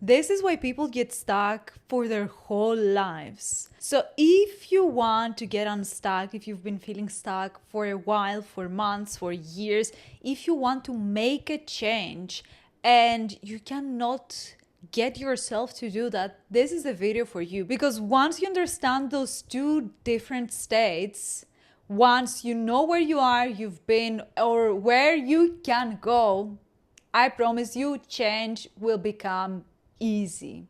This is why people get stuck for their whole lives. So if you want to get unstuck, if you've been feeling stuck for a while, for months, for years, if you want to make a change and you cannot get yourself to do that, this is the video for you. Because once you understand those two different states, once you know where you are, you've been, or where you can go, I promise you, change will become easy.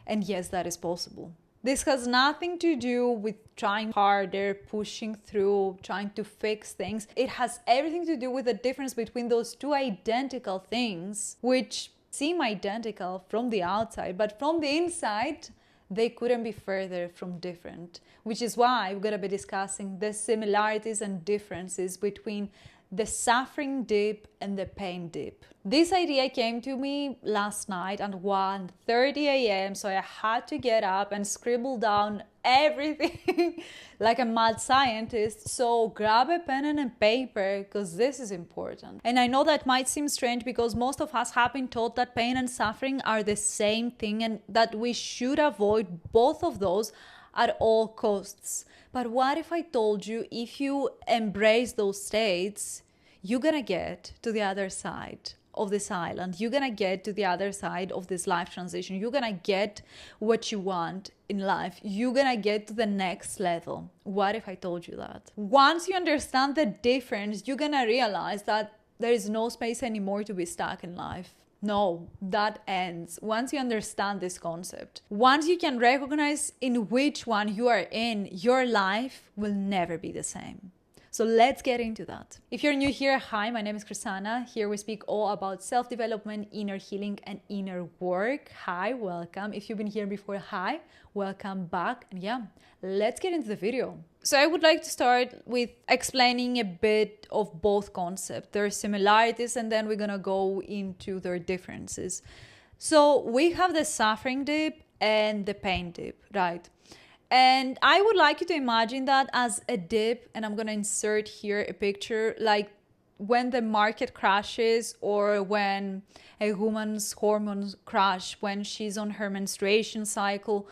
And yes, that is possible. This has nothing to do with trying harder, pushing through, trying to fix things. It has everything to do with the difference between those two identical things, which seem identical from the outside, but from the inside, they couldn't be further from different. Which is why we're going to be discussing the similarities and differences between the suffering dip and the pain dip. This idea came to me last night at 1:30 a.m. So I had to get up and scribble down everything like a mad scientist. So grab a pen and a paper because this is important. And I know that might seem strange because most of us have been taught that pain and suffering are the same thing and that we should avoid both of those at all costs. But what if I told you if you embrace those states, you're gonna get to the other side of this island. You're gonna get to the other side of this life transition. You're gonna get what you want in life. You're gonna get to the next level. What if I told you that? Once you understand the difference, you're gonna realize that there is no space anymore to be stuck in life. No, that ends once you understand this concept. Once you can recognize in which one you are in, your life will never be the same. So let's get into that. If you're new here, hi, my name is Chrisana. Here we speak all about self-development, inner healing, and inner work. Hi, welcome. If you've been here before, hi, welcome back. And yeah, let's get into the video. So I would like to start with explaining a bit of both concepts, their similarities, and then we're gonna go into their differences. So we have the suffering dip and the pain dip, right? And I would like you to imagine that as a dip, and I'm gonna insert here a picture, like when the market crashes or when a woman's hormones crash, when she's on her menstruation cycle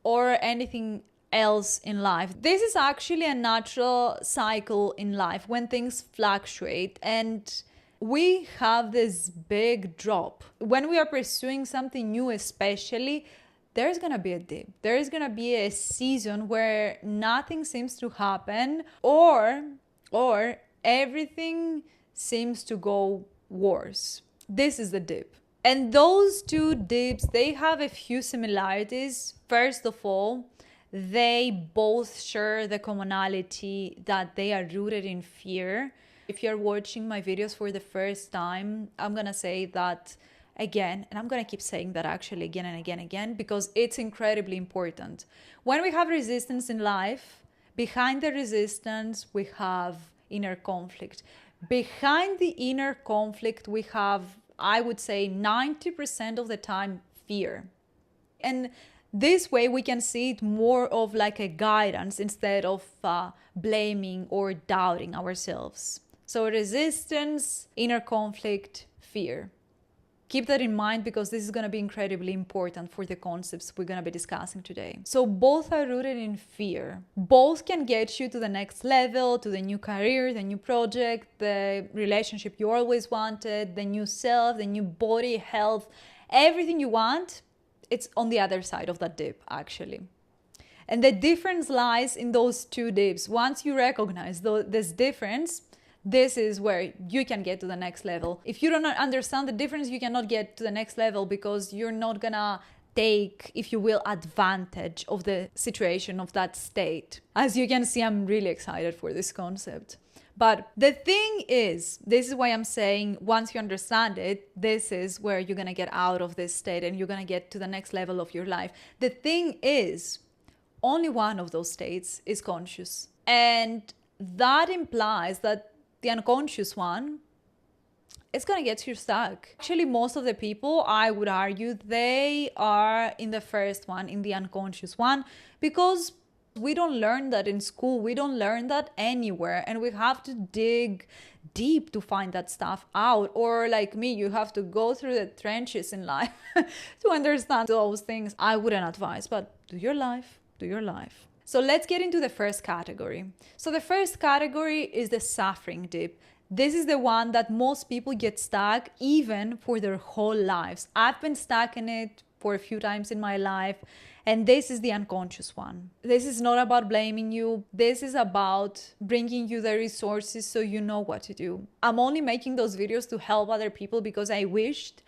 or anything else in life. This is actually a natural cycle in life when things fluctuate and we have this big drop. When we are pursuing something new, especially, there's gonna be a dip. There is gonna be a season where nothing seems to happen or everything seems to go worse. This is the dip. And those two dips, they have a few similarities. First of all, they both share the commonality that they are rooted in fear. If you're watching my videos for the first time, I'm gonna say that again, and I'm gonna keep saying that actually again and again because it's incredibly important. When we have resistance in life, behind the resistance we have inner conflict. Behind the inner conflict we have, I would say, 90% of the time, fear. And this way we can see it more of like a guidance instead of blaming or doubting ourselves. So resistance, inner conflict, fear. Keep that in mind because this is going to be incredibly important for the concepts we're going to be discussing today. So both are rooted in fear. Both can get you to the next level, to the new career, the new project, the relationship you always wanted, the new self, the new body, health, everything you want. It's on the other side of that dip, actually. And the difference lies in those two dips. Once you recognize this difference, this is where you can get to the next level. If you don't understand the difference, you cannot get to the next level because you're not gonna take, if you will, advantage of the situation of that state. As you can see, I'm really excited for this concept. But the thing is, this is why I'm saying once you understand it, this is where you're gonna get out of this state and you're gonna get to the next level of your life. The thing is, only one of those states is conscious. And that implies that the unconscious one, it's gonna get you stuck. Actually, most of the people, I would argue, they are in the first one, in the unconscious one, because We don't learn that in school. We don't learn that anywhere. And we have to dig deep to find that stuff out. Or like me, you have to go through the trenches in life to understand those things. I wouldn't advise, but do your life, do your life. So let's get into the first category. So the first category is the suffering dip. This is the one that most people get stuck even for their whole lives. I've been stuck in it for a few times in my life. And this is the unconscious one. This is not about blaming you. This is about bringing you the resources so you know what to do. I'm only making those videos to help other people because I wished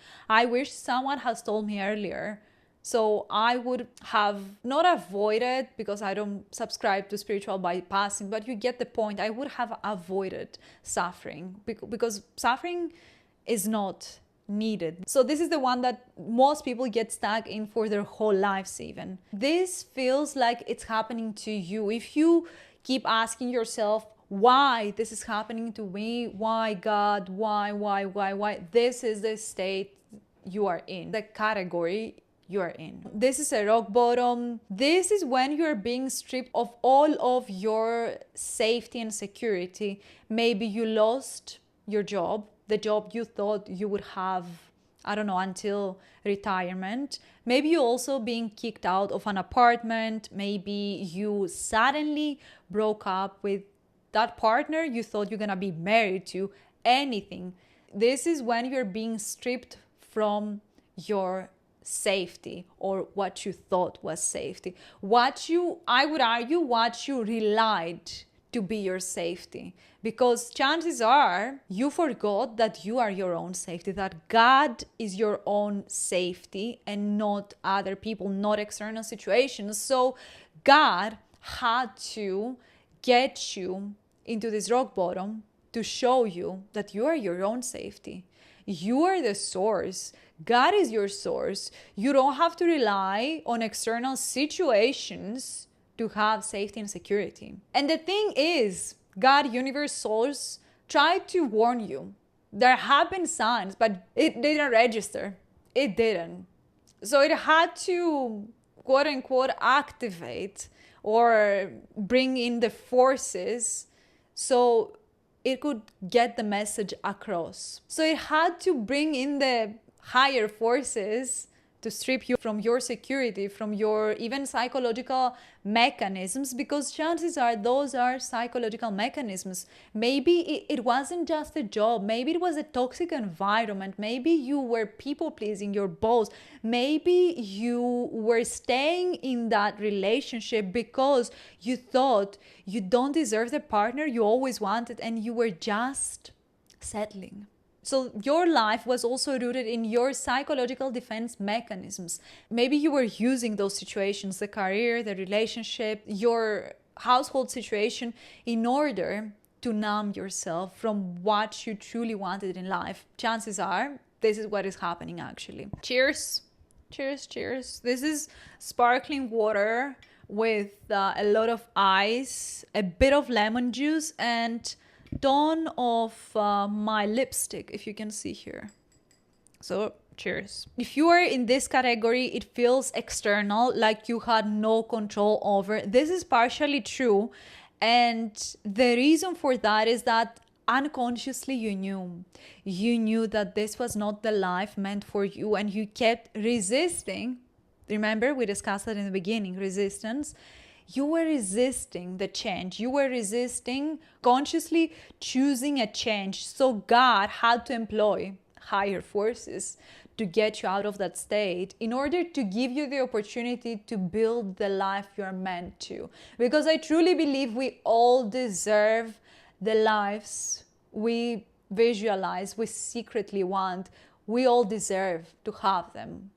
someone has told me earlier. So I would have not avoided, because I don't subscribe to spiritual bypassing, but you get the point. I would have avoided suffering because suffering is not needed. So this is the one that most people get stuck in for their whole lives even. This feels like it's happening to you. If you keep asking yourself, why this is happening to me? Why God? Why? This is the state you are in, the category you are in. This is a rock bottom. This is when you're being stripped of all of your safety and security. Maybe you lost your job, the job you thought you would have, I don't know, until retirement. Maybe you also being kicked out of an apartment. Maybe you suddenly broke up with that partner you thought you're gonna be married to. Anything. This is when you're being stripped from your safety, or what you thought was safety. I would argue, what you relied to be your safety, because chances are you forgot that you are your own safety, that God is your own safety and not other people, not external situations. So God had to get you into this rock bottom to show you that you are your own safety. You are the source. God is your source. You don't have to rely on external situations to have safety and security. And the thing is, God, universe, source, tried to warn you. There have been signs, but it didn't register. It didn't. So it had to, quote unquote, activate or bring in the forces so it could get the message across. So it had to bring in the higher forces to strip you from your security, from your even psychological mechanisms, because chances are those are psychological mechanisms. Maybe it wasn't just a job. Maybe it was a toxic environment. Maybe you were people pleasing your boss. Maybe you were staying in that relationship because you thought you don't deserve the partner you always wanted and you were just settling. So your life was also rooted in your psychological defense mechanisms. Maybe you were using those situations, the career, the relationship, your household situation, in order to numb yourself from what you truly wanted in life. Chances are this is what is happening actually. Cheers. Cheers, cheers. This is sparkling water with a lot of ice, a bit of lemon juice, and tone of my lipstick, if you can see here. So cheers. If you are in this category, it feels external, like you had no control over. This is partially true, and the reason for that is that unconsciously you knew that this was not the life meant for you, and you kept resisting. Remember, we discussed that in the beginning, resistance. You were resisting the change. You were resisting consciously choosing a change. So God had to employ higher forces to get you out of that state in order to give you the opportunity to build the life you're meant to. Because I truly believe we all deserve the lives we visualize, we secretly want. We all deserve to have them.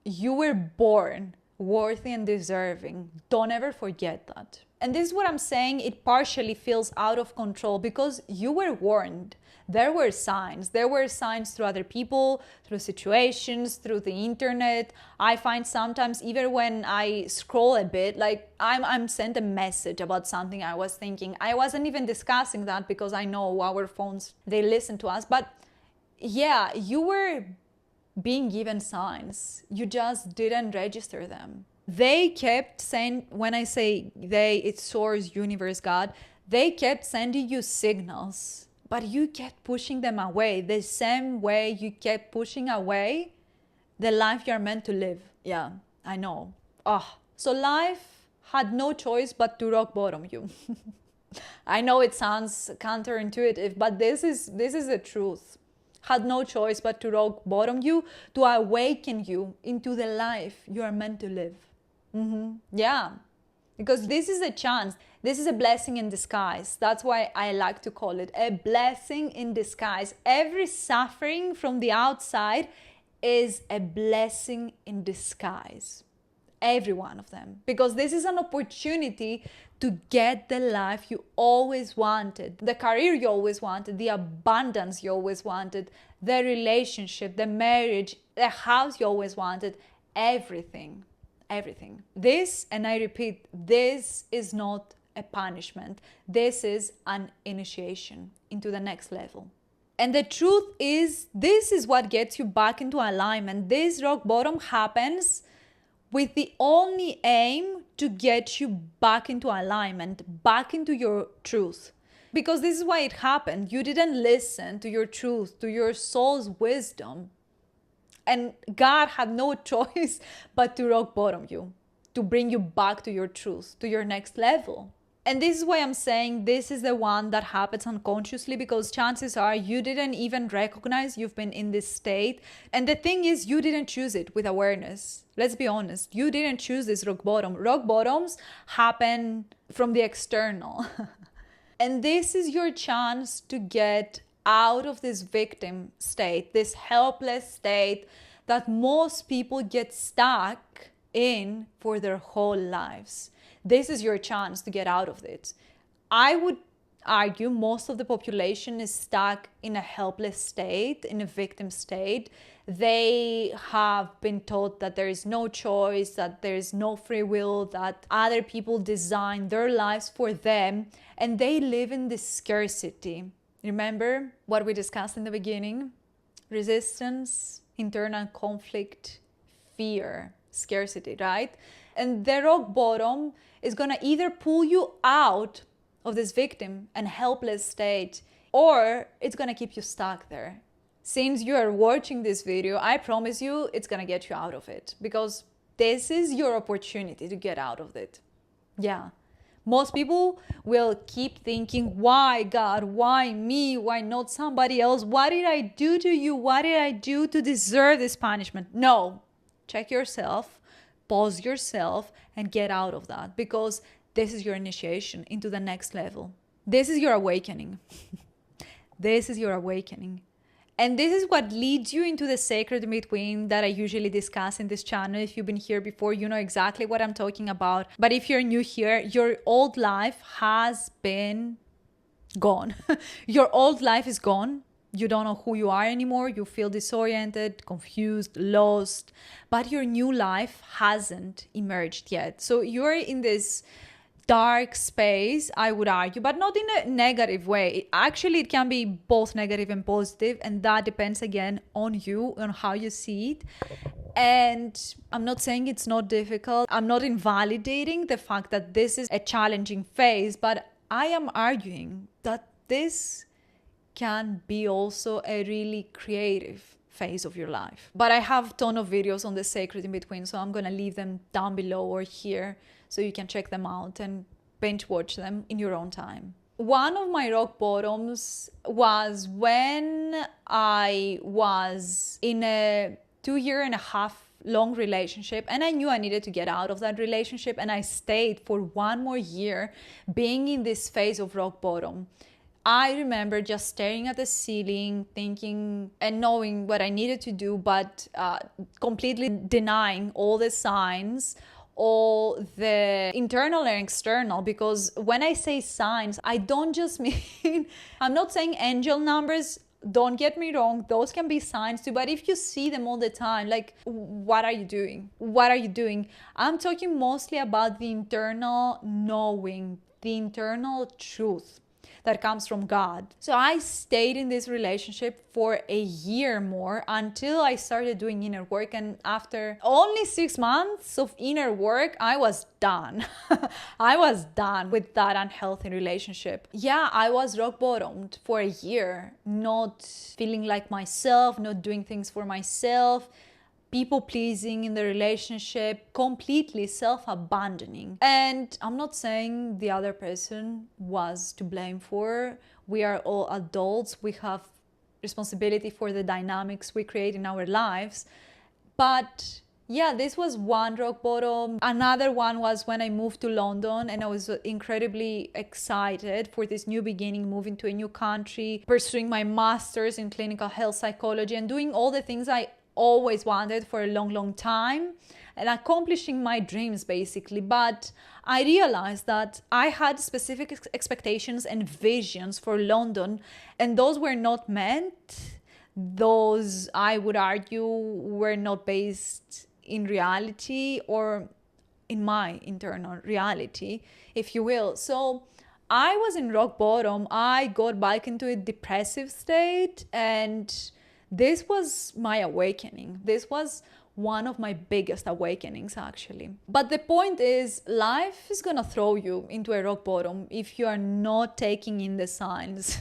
You were born worthy and deserving. Don't ever forget that. And this is what I'm saying, it partially feels out of control because you were warned. There were signs. There were signs through other people, through situations, through the internet. I find sometimes even when I scroll a bit, like I'm sent a message about something I was thinking. I wasn't even discussing that because I know our phones, they listen to us. But yeah, you were being given signs. You just didn't register them. They kept saying, when I say they, it's source, universe, God, they kept sending you signals, but you kept pushing them away the same way you kept pushing away the life you're meant to live. Yeah, I know. So life had no choice but to rock bottom you. I know it sounds counterintuitive, but this is the truth. Had no choice but to rock bottom you, to awaken you into the life you are meant to live. Yeah, because this is a chance. This is a blessing in disguise. That's why I like to call it a blessing in disguise. Every suffering from the outside is a blessing in disguise. Every one of them. Because this is an opportunity to get the life you always wanted, the career you always wanted, the abundance you always wanted, the relationship, the marriage, the house you always wanted, everything. Everything. This, and I repeat, this is not a punishment. This is an initiation into the next level. And the truth is, this is what gets you back into alignment. This rock bottom happens with the only aim to get you back into alignment, back into your truth. Because this is why it happened. You didn't listen to your truth, to your soul's wisdom. And God had no choice but to rock bottom you, to bring you back to your truth, to your next level. And this is why I'm saying this is the one that happens unconsciously, because chances are you didn't even recognize you've been in this state. And the thing is, you didn't choose it with awareness. Let's be honest. You didn't choose this rock bottom. Rock bottoms happen from the external. And this is your chance to get out of this victim state, this helpless state that most people get stuck in for their whole lives. This is your chance to get out of it. I would argue most of the population is stuck in a helpless state, in a victim state. They have been taught that there is no choice, that there is no free will, that other people design their lives for them, and they live in this scarcity. Remember what we discussed in the beginning? Resistance, internal conflict, fear, scarcity, right? And the rock bottom is going to either pull you out of this victim and helpless state, or it's going to keep you stuck there. Since you are watching this video, I promise you it's going to get you out of it, because this is your opportunity to get out of it. Yeah. Most people will keep thinking, why God, why me, why not somebody else? What did I do to you? What did I do to deserve this punishment? No, check yourself, pause yourself, and get out of that, because this is your initiation into the next level. This is your awakening. This is your awakening. And this is what leads you into the sacred in between that I usually discuss in this channel. If you've been here before, you know exactly what I'm talking about. But if you're new here, your old life has been gone. Your old life is gone. You don't know who you are anymore. You feel disoriented, confused, lost. But your new life hasn't emerged yet. So you're in this dark space, I would argue, but not in a negative way. Actually, it can be both negative and positive, and that depends again on you, on how you see it. And I'm not saying it's not difficult. I'm not invalidating the fact that this is a challenging phase, but I am arguing that this can be also a really creative phase of your life. But I have a ton of videos on the sacred in between, so I'm gonna leave them down below or here, so you can check them out and binge watch them in your own time. One of my rock bottoms was when I was in a 2.5 year long relationship, and I knew I needed to get out of that relationship, and I stayed for 1 more year being in this phase of rock bottom. I remember just staring at the ceiling, thinking and knowing what I needed to do, but completely denying all the signs, all the internal and external. Because when I say signs, I don't just mean, I'm not saying angel numbers. Don't get me wrong, those can be signs too, but if you see them all the time, like, what are you doing? What are you doing? I'm talking mostly about the internal knowing, the internal truth that comes from God. So I stayed in this relationship for a year more until I started doing inner work. And after only 6 months of inner work, I was done. I was done with that unhealthy relationship. Yeah, I was rock bottomed for a year, not feeling like myself, not doing things for myself, people pleasing in the relationship, completely self-abandoning. And I'm not saying the other person was to blame for. We are all adults. We have responsibility for the dynamics we create in our lives. But yeah, this was one rock bottom. Another one was when I moved to London, and I was incredibly excited for this new beginning, moving to a new country, pursuing my master's in clinical health psychology, and doing all the things I always wanted for a long time, and accomplishing my dreams basically. But I realized that I had specific expectations and visions for London, and those were not met. Those, I would argue, were not based in reality or in my internal reality, if you will. So I was in rock bottom. I got back into a depressive state, and this was my awakening. This was one of my biggest awakenings, actually. But the point is, life is gonna throw you into a rock bottom if you are not taking in the signs.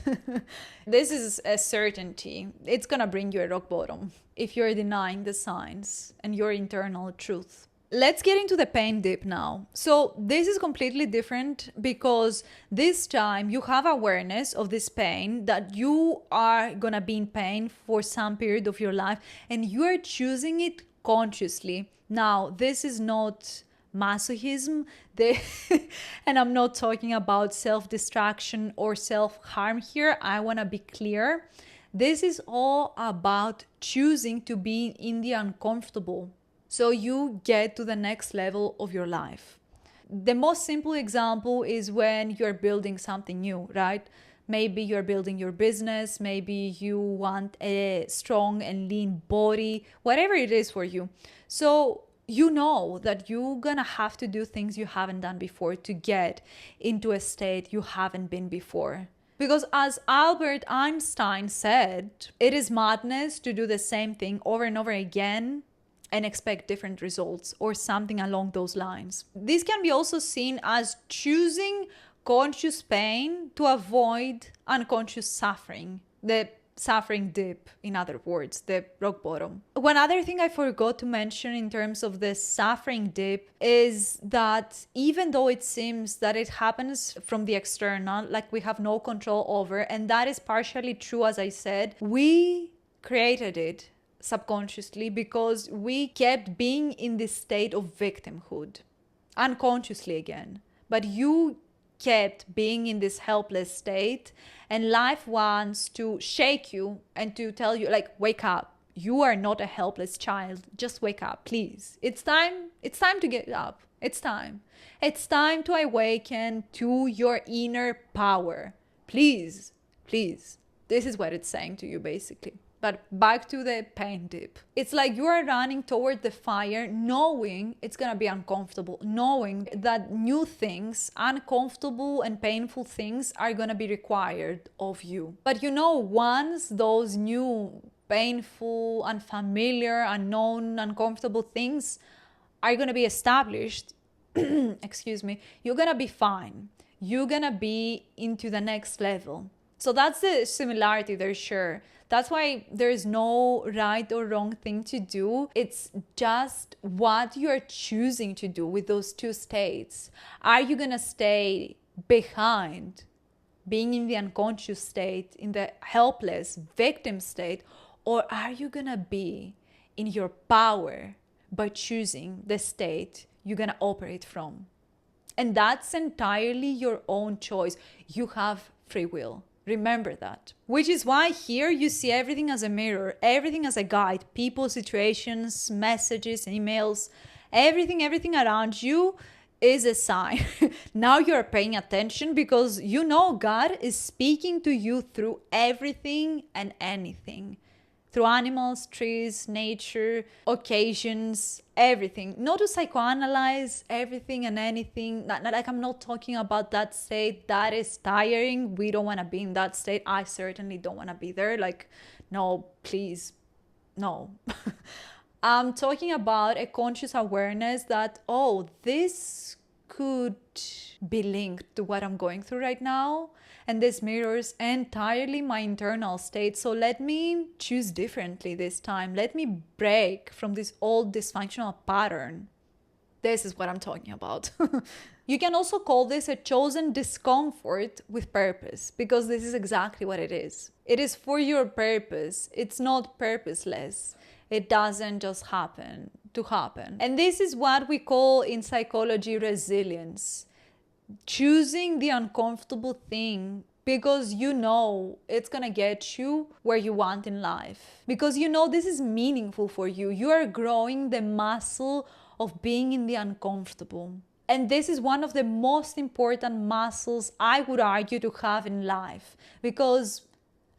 This is a certainty. It's gonna bring you a rock bottom if you're denying the signs and your internal truth. Let's get into the pain dip now. So this is completely different because this time you have awareness of this pain, that you are gonna be in pain for some period of your life, and you are choosing it consciously. Now, this is not masochism, and I'm not talking about self-destruction or self-harm here. I wanna be clear. This is all about choosing to be in the uncomfortable, so you get to the next level of your life. The most simple example is when you're building something new, right? Maybe you're building your business, maybe you want a strong and lean body, whatever it is for you. So you know that you're gonna have to do things you haven't done before to get into a state you haven't been before. Because as Albert Einstein said, it is madness to do the same thing over and over again and expect different results, or something along those lines. This can be also seen as choosing conscious pain to avoid unconscious suffering, the suffering dip, in other words, the rock bottom. One other thing I forgot to mention in terms of the suffering dip is that even though it seems that it happens from the external, like we have no control over, and that is partially true, as I said, we created it subconsciously because we kept being in this state of victimhood, unconsciously again. But you kept being in this helpless state, and life wants to shake you and to tell you, like, wake up. You are not a helpless child. Just wake up, please. It's time to get up. It's time to awaken to your inner power. Please. This is what it's saying to you, basically. But back to the pain dip. It's like you are running toward the fire, knowing it's gonna be uncomfortable, knowing that new things, uncomfortable and painful things, are gonna be required of you. But you know, once those new, painful, unfamiliar, unknown, uncomfortable things are gonna be established, excuse me, you're gonna be fine. You're gonna be into the next level. So that's the similarity there, sure. That's why there is no right or wrong thing to do. It's just what you're choosing to do with those two states. Are you gonna stay behind, being in the unconscious state, in the helpless victim state, or are you gonna be in your power by choosing the state you're gonna operate from? And that's entirely your own choice. You have free will. Remember that. Which is why here you see everything as a mirror, everything as a guide, people, situations, messages, emails, everything around you is a sign. Now you're paying attention because you know God is speaking to you through everything and anything. through animals, trees, nature, occasions, everything. Not to psychoanalyze everything and anything. Like, I'm not talking about that state. That is tiring. We don't want to be in that state. I certainly don't want to be there. Like, no, please, no. I'm talking about a conscious awareness that, oh, this could be linked to what I'm going through right now. And this mirrors entirely my internal state. So let me choose differently this time. Let me break from this old dysfunctional pattern. This is what I'm talking about. You can also call this a chosen discomfort with purpose, because this is exactly what it is. It is for your purpose. It's not purposeless. It doesn't just happen to happen. And this is what we call in psychology resilience. Choosing the uncomfortable thing because you know it's gonna get you where you want in life. Because you know this is meaningful for you. You are growing the muscle of being in the uncomfortable. And this is one of the most important muscles I would argue to have in life. Because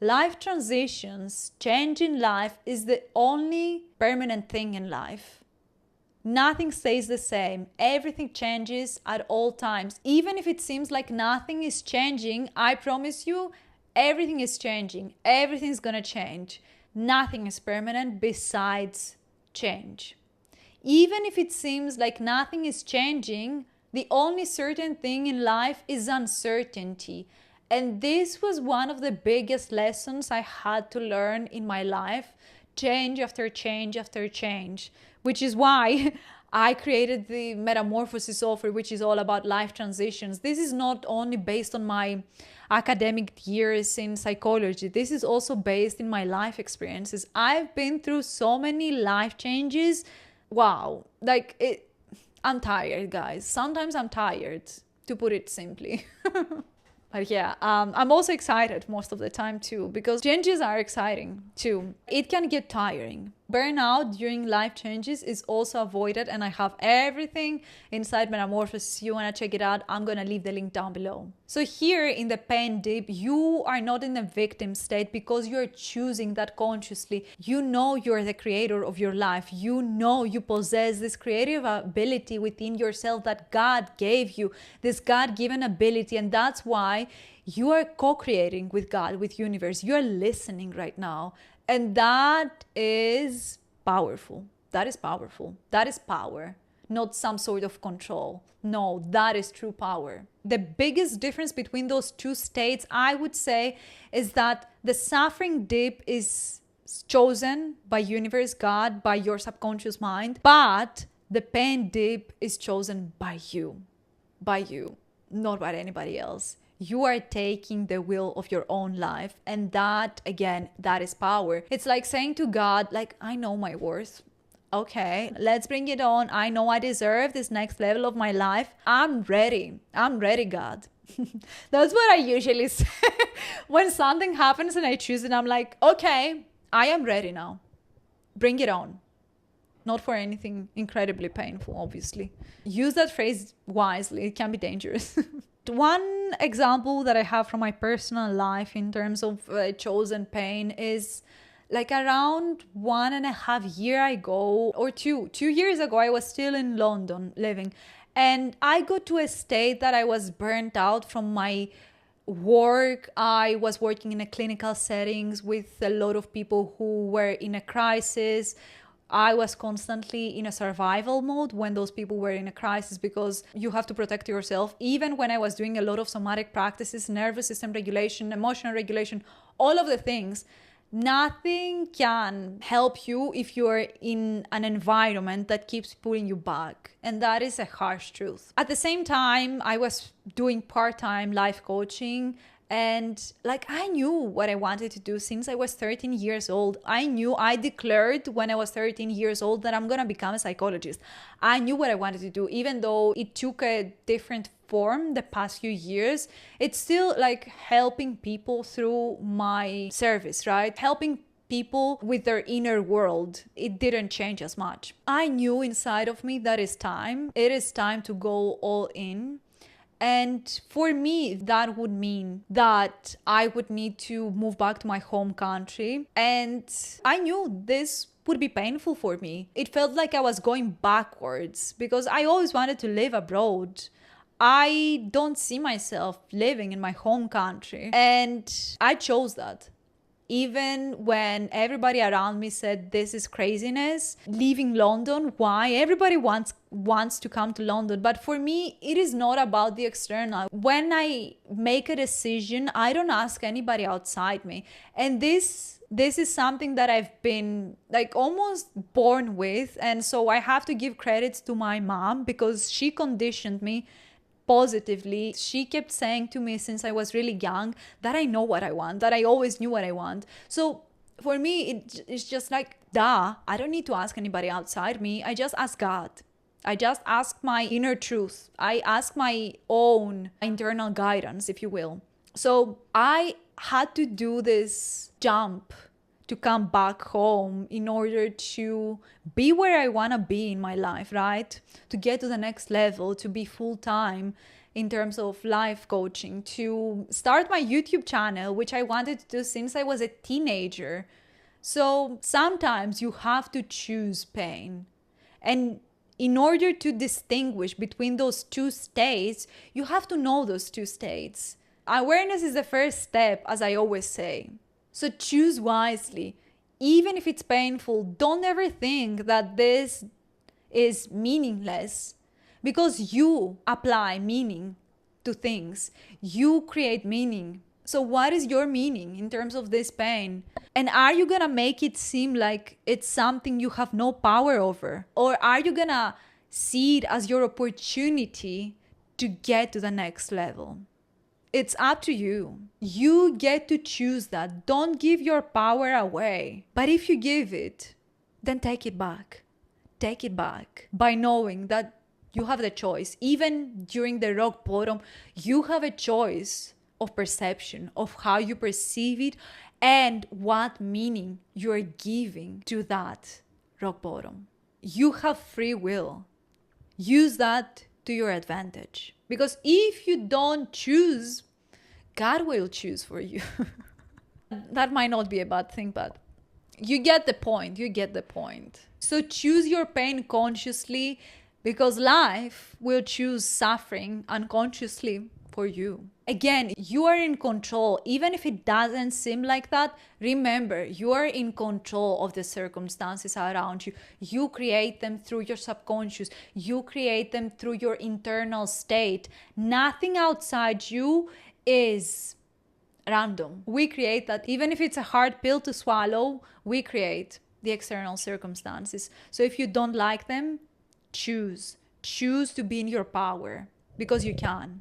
life transitions, change in life is the only permanent thing in life. Nothing stays the same. Everything changes at all times. Even if it seems like nothing is changing, I promise you, everything is changing. Everything's gonna change. Nothing is permanent besides change. Even if it seems like nothing is changing, the only certain thing in life is uncertainty. And this was one of the biggest lessons I had to learn in my life. Change after change after change. Which is why I created the Metamorphosis offer, which is all about life transitions. This is not only based on my academic years in psychology. This is also based in my life experiences. I've been through so many life changes. Wow. I'm tired, guys. Sometimes I'm tired, to put it simply. But yeah, I'm also excited most of the time too, because changes are exciting too. It can get tiring. Burnout during life changes is also avoided, and I have everything inside Metamorphosis. You want to check it out, I'm going to leave the link down below. So here in the pain dip, you are not in a victim state because you're choosing that consciously. You know you're the creator of your life. You know you possess this creative ability within yourself that God gave you, this God-given ability, and that's why you are co-creating with God, with universe. You're listening right now. And that is powerful. That is powerful. That is power, not some sort of control. No, that is true power. The biggest difference between those two states, I would say, is that the suffering dip is chosen by universe, God, by your subconscious mind, but the pain dip is chosen by you, not by anybody else. You are taking the wheel of your own life. And that, again, that is power. It's like saying to God, like, I know my worth. Okay, let's bring it on. I know I deserve this next level of my life. I'm ready. I'm ready, God. That's what I usually say. When something happens and I choose it, I'm like, okay, I am ready now. Bring it on. Not for anything incredibly painful, obviously. Use that phrase wisely. It can be dangerous. One example that I have from my personal life in terms of chosen pain is like around 1.5 years ago or 2 years ago, I was still in London living, and I got to a state that I was burnt out from my work. I was working in a clinical settings with a lot of people who were in a crisis. I was constantly in a survival mode when those people were in a crisis, because you have to protect yourself. Even when I was doing a lot of somatic practices, nervous system regulation, emotional regulation, all of the things, nothing can help you if you're in an environment that keeps pulling you back. And that is a harsh truth. At the same time, I was doing part-time life coaching. And like, I knew what I wanted to do since I was 13 years old. I declared when I was 13 years old that I'm going to become a psychologist. I knew what I wanted to do, even though it took a different form the past few years. It's still like helping people through my service, right? Helping people with their inner world. It didn't change as much. I knew inside of me that it's time. It is time to go all in. And for me, that would mean that I would need to move back to my home country. And I knew this would be painful for me. It felt like I was going backwards because I always wanted to live abroad. I don't see myself living in my home country. And I chose that. Even when everybody around me said this is craziness, leaving London, why? Everybody wants to come to London. But for me, it is not about the external. When I make a decision, I don't ask anybody outside me. And this is something that I've been like almost born with. And so I have to give credits to my mom because she conditioned me positively. She kept saying to me since I was really young that I know what I want, that I always knew what I want. So for me, it's just like, duh, I don't need to ask anybody outside me. I just ask God. I just ask my inner truth. I ask my own internal guidance, if you will. So I had to do this jump to come back home in order to be where I want to be in my life, right? To get to the next level, to be full-time in terms of life coaching, to start my YouTube channel, which I wanted to do since I was a teenager. So sometimes you have to choose pain. And in order to distinguish between those two states, you have to know those two states. Awareness is the first step, as I always say. So choose wisely. Even if it's painful, don't ever think that this is meaningless because you apply meaning to things. You create meaning. So what is your meaning in terms of this pain? And are you gonna make it seem like it's something you have no power over? Or are you gonna see it as your opportunity to get to the next level? It's up to you. You get to choose that. Don't give your power away. But if you give it, then take it back. Take it back by knowing that you have the choice. Even during the rock bottom, you have a choice of perception, of how you perceive it and what meaning you're giving to that rock bottom. You have free will. Use that to your advantage. Because if you don't choose, God will choose for you. That might not be a bad thing, but you get the point. You get the point. So choose your pain consciously because life will choose suffering unconsciously for you. Again, you are in control. Even if it doesn't seem like that, remember, you are in control of the circumstances around you. You create them through your subconscious. You create them through your internal state. Nothing outside you is random. We create that. Even if it's a hard pill to swallow, we create the external circumstances. So if you don't like them, choose to be in your power because you can.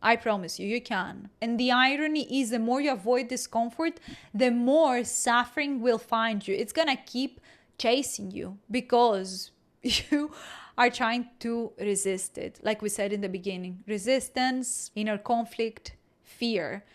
I promise you, you can. And the irony is the more you avoid discomfort, the more suffering will find you. It's gonna keep chasing you because you are trying to resist it. Like we said in the beginning, resistance, inner conflict, fear.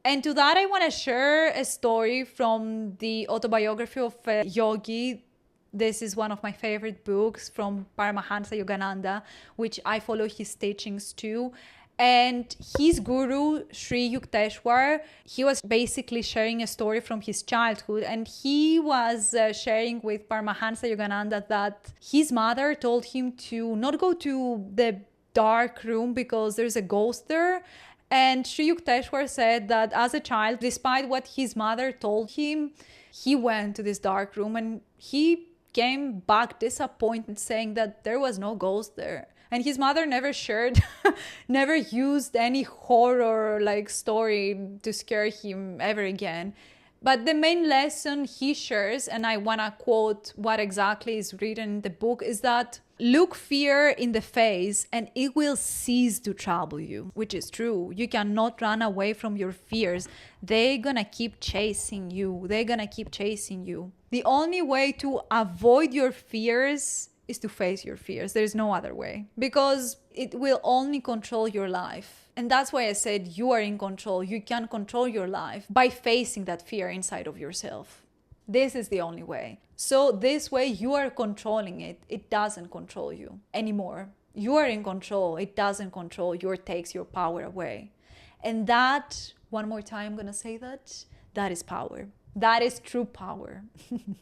And to that, I want to share a story from the autobiography of a yogi. This is one of my favorite books from Paramahansa Yogananda, which I follow his teachings too. And his guru, Sri Yukteswar, he was basically sharing a story from his childhood. And he was sharing with Paramahansa Yogananda that his mother told him to not go to the dark room because there's a ghost there. And Sri Yukteswar said that as a child, despite what his mother told him, he went to this dark room and he came back disappointed, saying that there was no ghost there. And his mother never shared, never used any horror like story to scare him ever again. But the main lesson he shares, and I want to quote what exactly is written in the book, is that look fear in the face and it will cease to trouble you, which is true. You cannot run away from your fears. They're gonna keep chasing you. They're gonna keep chasing you. The only way to avoid your fears is to face your fears. There's no other way, because it will only control your life. And that's why I said you are in control. You can control your life by facing that fear inside of yourself. This is the only way. So this way you are controlling it. It doesn't control you anymore. You are in control. It doesn't control you or takes your power away. And that, one more time, I'm going to say that is power. That is true power.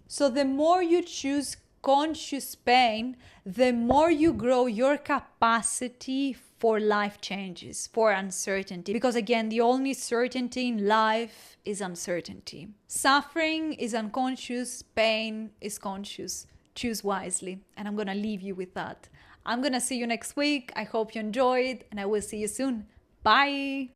So the more you choose conscious pain, the more you grow your capacity for life changes, for uncertainty. Because again, the only certainty in life is uncertainty. Suffering is unconscious, pain is conscious. Choose wisely. And I'm going to leave you with that. I'm going to see you next week. I hope you enjoyed, and I will see you soon. Bye.